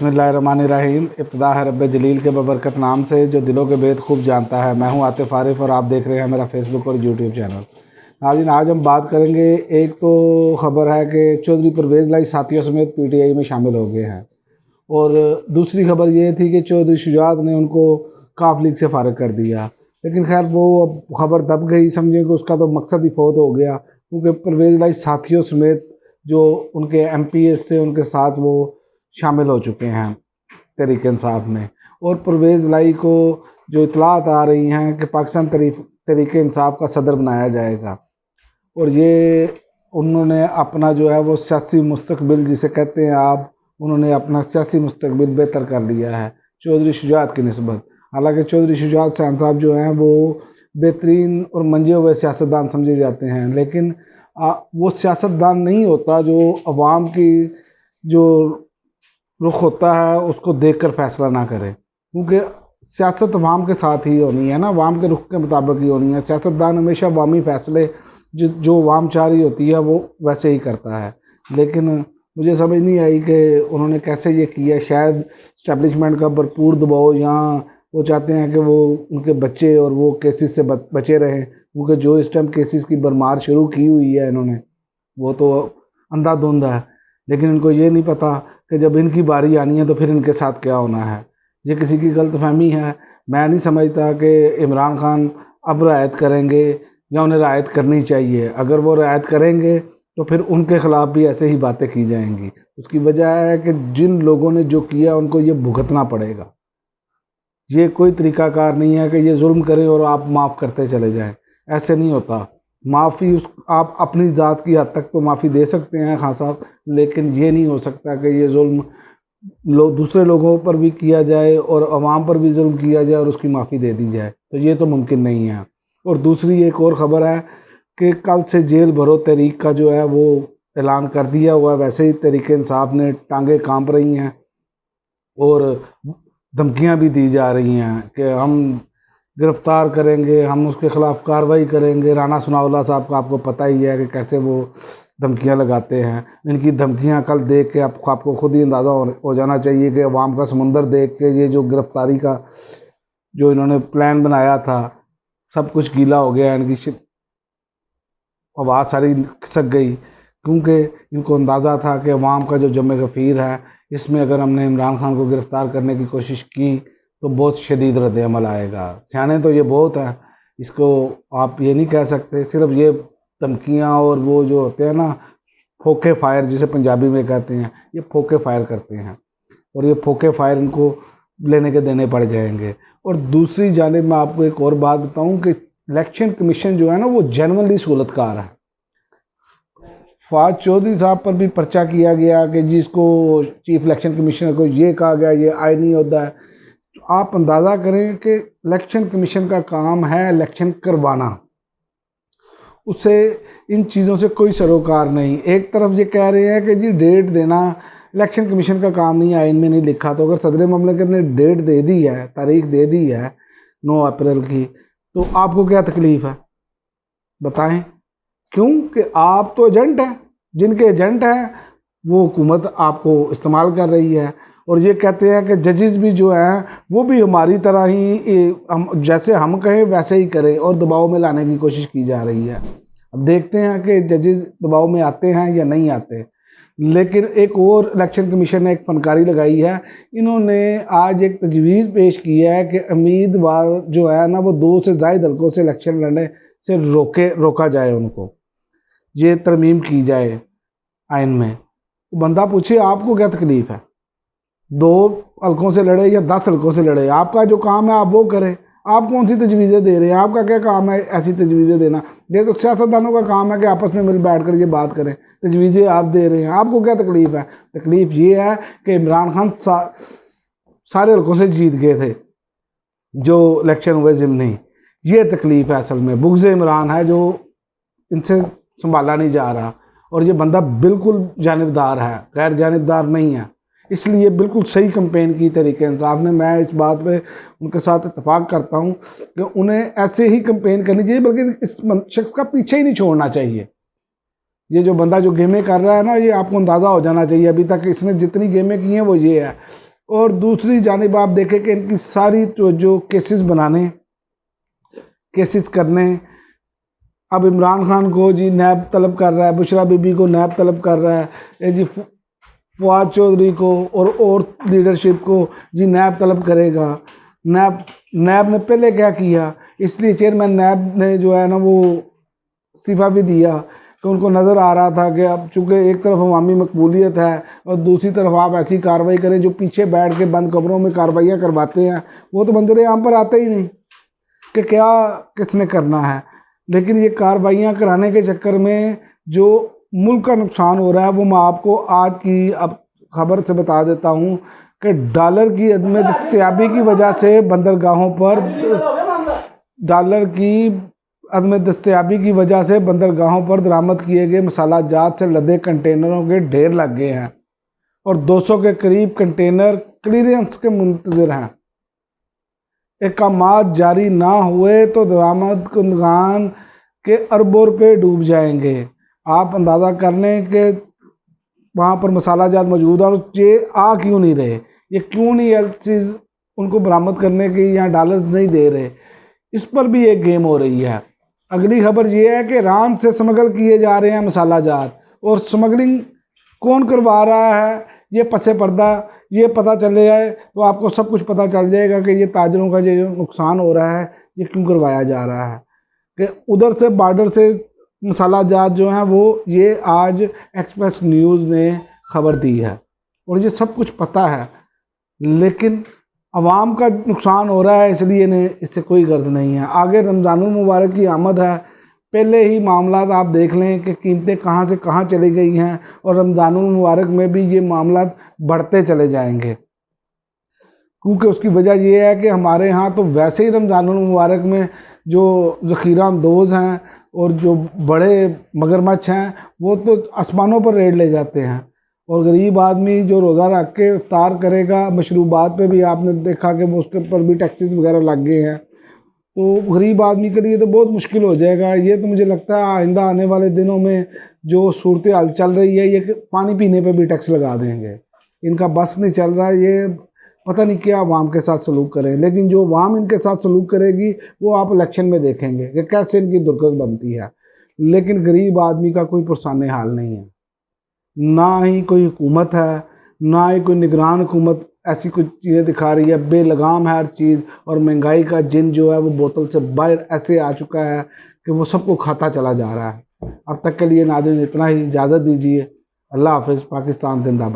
बिस्मिल्लाहिर्रहमानिर्रहीम। इब्तिदा है रब्बे जलील के बबरकत नाम से जो दिलों के भेद खूब जानता है। मैं हूं आतिफ आरिफ और आप देख रहे हैं मेरा फेसबुक और यूट्यूब चैनल। नाज़रीन, आज हम बात करेंगे, एक तो ख़बर है कि चौधरी परवेज़ लाई साथियों समेत पीटीआई में शामिल हो गए हैं, और दूसरी खबर ये थी कि चौधरी शुजात ने उनको काफ लीग से फ़ारिग कर दिया। लेकिन खैर वो अब खबर दब गई, समझें कि उसका तो मकसद ही फौत हो गया, क्योंकि परवेज़ लाई साथियों समेत जो उनके MPs से उनके साथ वो शामिल हो चुके हैं तहरीक इंसाफ में। और परवेज़ लाई को जो इतलात आ रही हैं कि पाकिस्तान तहरीक इंसाफ का सदर बनाया जाएगा, और ये उन्होंने अपना जो है वो सियासी मुस्तकबिल जिसे कहते हैं आप, उन्होंने अपना सियासी मुस्तकबिल बेहतर कर लिया है चौधरी शुजात की निस्बत। हालांकि चौधरी शुजात शान साहब जो हैं वो बेहतरीन और मंजे हुए सियासतदान समझे जाते हैं, लेकिन वो सियासतदान नहीं होता जो अवाम की जो रुख होता है उसको देखकर फैसला ना करे, क्योंकि सियासत अवाम के साथ ही होनी है ना, अवाम के रुख के मुताबिक ही होनी है। सियासतदान हमेशा अवामी फैसले जो अवाम चाह रही होती है वो वैसे ही करता है। लेकिन मुझे समझ नहीं आई कि उन्होंने कैसे ये किया। शायद इस्टेब्लिशमेंट का भरपूर दबाव, या वो चाहते हैं कि वो उनके बच्चे और वो केसेस से बचे रहें, क्योंकि जो इस टाइम केसेस की भरमार शुरू की हुई है इन्होंने, वो तो अंधाधुंध है। लेकिन इनको ये नहीं पता कि जब इनकी बारी आनी है तो फिर इनके साथ क्या होना है। ये किसी की गलतफहमी है। मैं नहीं समझता कि इमरान खान अब रियायत करेंगे या उन्हें रियायत करनी चाहिए। अगर वो रियायत करेंगे तो फिर उनके ख़िलाफ़ भी ऐसे ही बातें की जाएंगी। उसकी वजह है कि जिन लोगों ने जो किया उनको ये भुगतना पड़ेगा। ये कोई तरीक़ाकार नहीं है कि ये जुल्म करें और आप माफ़ करते चले जाएं। ऐसे नहीं होता। माफ़ी उस आप अपनी ज़ात की हद तक तो माफ़ी दे सकते हैं खान साहब, लेकिन ये नहीं हो सकता कि ये जुल्म दूसरे लोगों पर भी किया जाए और अवाम पर भी जुल्म किया जाए और उसकी माफ़ी दे दी जाए, तो ये तो मुमकिन नहीं है। और दूसरी एक और ख़बर है कि कल से जेल भरो तहरीक का जो है वो ऐलान कर दिया हुआ है। वैसे ही तहरीक इंसाफ ने टांगे कांप रही हैं और धमकियां भी दी जा रही हैं कि हम गिरफ्तार करेंगे, हम उसके ख़िलाफ़ कार्रवाई करेंगे। राना सनाउल्लाह साहब का आपको पता ही है कि कैसे वो धमकियां लगाते हैं। इनकी धमकियां कल देख के आपको खुद ही अंदाज़ा हो जाना चाहिए कि अवाम का समुंदर देख के ये जो गिरफ्तारी का जो इन्होंने प्लान बनाया था, सब कुछ गीला हो गया। इनकी आवाज़ सारी खिसक गई, क्योंकि इनको अंदाज़ा था कि अवाम का जो जम गफ़ीर है, इसमें अगर हमने इमरान खान को गिरफ़्तार करने की कोशिश की तो बहुत शदीद रद्द-ए-अमल आएगा। सियाने तो ये बहुत हैं, इसको आप ये नहीं कह सकते। सिर्फ ये धमकियाँ और वो जो होते हैं ना, फोके फायर जिसे पंजाबी में कहते हैं, ये फोके फायर करते हैं, और ये फोके फायर इनको लेने के देने पड़ जाएंगे। और दूसरी जानिब मैं आपको एक और बात बताऊं कि इलेक्शन कमीशन जो है ना वो जेन्युइनली सहूलतकार है। फवाद चौधरी साहब पर भी पर्चा किया गया कि जिसको चीफ इलेक्शन कमिश्नर को ये कहा गया ये आईनी होता है। तो आप अंदाज़ा करें कि इलेक्शन कमीशन का काम है इलेक्शन करवाना, उससे इन चीज़ों से कोई सरोकार नहीं। एक तरफ ये कह रहे हैं कि जी डेट देना इलेक्शन कमीशन का काम नहीं, आइन में नहीं लिखा। तो अगर सदर ममलिकत ने डेट दे दी है, तारीख दे दी है 9 अप्रैल की, तो आपको क्या तकलीफ़ है बताएं? क्योंकि आप तो एजेंट हैं, जिनके एजेंट हैं वो हुकूमत आपको इस्तेमाल कर रही है। और ये कहते हैं कि जजेस भी जो हैं वो भी हमारी तरह ही हम जैसे हम कहें वैसे ही करें, और दबाव में लाने की कोशिश की जा रही है। अब देखते हैं कि जजेस दबाव में आते हैं या नहीं आते। लेकिन एक और इलेक्शन कमीशन ने एक फनकारी लगाई है। इन्होंने आज एक तजवीज़ पेश की है कि उम्मीदवार जो है ना वो 2 से ज़ायद हल्कों से इलेक्शन लड़ने से रोका जाए, उनको ये तरमीम की जाए आइन में। तो बंदा पूछे आपको क्या तकलीफ़ है, 2 हल्कों से लड़े या 10 हल्कों से लड़े, आपका जो काम है आप वो करें। आप कौन सी तजवीज़ें दे रहे हैं? आपका क्या काम है ऐसी तजवीज़ें देना? ये तो सियासतदानों का काम है कि आपस में मिल बैठ कर ये बात करें। तजवीज़ें आप दे रहे हैं, आपको क्या तकलीफ़ है? तकलीफ़ ये है कि इमरान खान सारे हल्कों से जीत गए थे जो इलेक्शन हुए ज़िमनी। ये तकलीफ़ है असल में, बुग़्ज़ इमरान है जो इनसे संभाला नहीं जा रहा। और ये बंदा बिल्कुल जानिबदार है, गैर जानिबदार नहीं है। इसलिए बिल्कुल सही कंपेन की तहरीक इंसाफ ने। मैं इस बात पे उनके साथ इत्तेफाक करता हूँ कि उन्हें ऐसे ही कंपेन करनी चाहिए, बल्कि इस शख्स का पीछे ही नहीं छोड़ना चाहिए। ये जो बंदा जो गेमें कर रहा है ना, ये आपको अंदाज़ा हो जाना चाहिए अभी तक इसने जितनी गेमें की हैं वो ये है और दूसरी जानिब आप देखें कि इनकी सारी जो केसेस बनाने, केसेस करने, अब इमरान खान को जी नैब तलब कर रहा है, बुशरा बीबी को नैब तलब कर रहा है, ये जी फवाद चौधरी को और लीडरशिप को जी नैब तलब करेगा। नैब ने पहले क्या किया, इसलिए चेयरमैन नैब ने जो है ना वो इस्तीफ़ा भी दिया कि उनको नज़र आ रहा था कि अब चूँकि एक तरफ अवामी मकबूलियत है और दूसरी तरफ आप ऐसी कार्रवाई करें जो पीछे बैठ के बंद कमरों में कार्रवाइयाँ करवाते हैं, वो तो मंजर आम पर आते ही नहीं कि क्या किसने करना है। लेकिन ये कार्रवाइयाँ कराने के चक्कर में जो मुल्क का नुकसान हो रहा है वो मैं आपको आज की अब खबर से बता देता हूँ कि डॉलर की अदम दस्तयाबी की वजह से बंदरगाहों पर बंदरगाहों पर दरामद किए गए मसाला जात से लदे कंटेनरों के ढेर लग गए हैं और 200 के करीब कंटेनर क्लियरेंस के मुंतज़िर हैं। अहकामात जारी ना हुए तो दरामद कुंदगान के अरबों रुपये डूब जाएंगे। आप अंदाज़ा कर लें कि वहाँ पर मसाला जात मौजूद है और ये आ क्यों नहीं रहे, ये क्यों नहीं हर चीज़ उनको बरामद करने की यहाँ डॉलर्स नहीं दे रहे, इस पर भी एक गेम हो रही है। अगली खबर ये है कि ईरान से स्मगल किए जा रहे हैं मसाला जात, और स्मगलिंग कौन करवा रहा है ये पसे पर्दा ये पता चले जाए तो आपको सब कुछ पता चल जाएगा कि ये ताजरों का जो नुकसान हो रहा है ये क्यों करवाया जा रहा है। कि उधर से बॉर्डर से मसाला जात जो हैं वो ये आज एक्सप्रेस न्यूज़ ने खबर दी है और ये सब कुछ पता है, लेकिन अवाम का नुकसान हो रहा है इसलिए इन्हें इससे कोई गर्ज नहीं है। आगे रमज़ानुल मुबारक की आमद है, पहले ही मामला आप देख लें कि कीमतें कहाँ से कहाँ चली गई हैं और रमज़ानुल मुबारक में भी ये मामला बढ़ते चले जाएंगे, क्योंकि उसकी वजह ये है कि हमारे यहाँ तो वैसे ही रमज़ानुल मुबारक में जो ज़ख़ीरा अंदोज़ हैं और जो बड़े मगरमच्छ हैं वो तो आसमानों पर रेड ले जाते हैं, और गरीब आदमी जो रोज़ा रख के इफ्तार करेगा, मशरूबात पे भी आपने देखा कि उसके ऊपर भी टैक्सेस वगैरह लग गए हैं, तो गरीब आदमी के लिए तो बहुत मुश्किल हो जाएगा। ये तो मुझे लगता है आइंदा आने वाले दिनों में जो सूरत हाल चल रही है ये पानी पीने पे भी टैक्स लगा देंगे, इनका बस नहीं चल रहा है, ये पता नहीं क्या अवाम के साथ सलूक करें। लेकिन जो अवाम इनके साथ सलूक करेगी वो आप इलेक्शन में देखेंगे कि कैसे इनकी दुर्गत बनती है, लेकिन गरीब आदमी का कोई पुरसाने हाल नहीं है, ना ही कोई हुकूमत है, ना ही कोई निगरान हुकूमत ऐसी कुछ चीज़ें दिखा रही है। बेलगाम है हर चीज़, और महंगाई का जिन जो है वो बोतल से बाहर ऐसे आ चुका है कि वो सबको खाता चला जा रहा है। अब तक के लिए नाज़रीन इतना ही, इजाज़त दीजिए। अल्लाह हाफ़िज़। पाकिस्तान जिंदाबाद।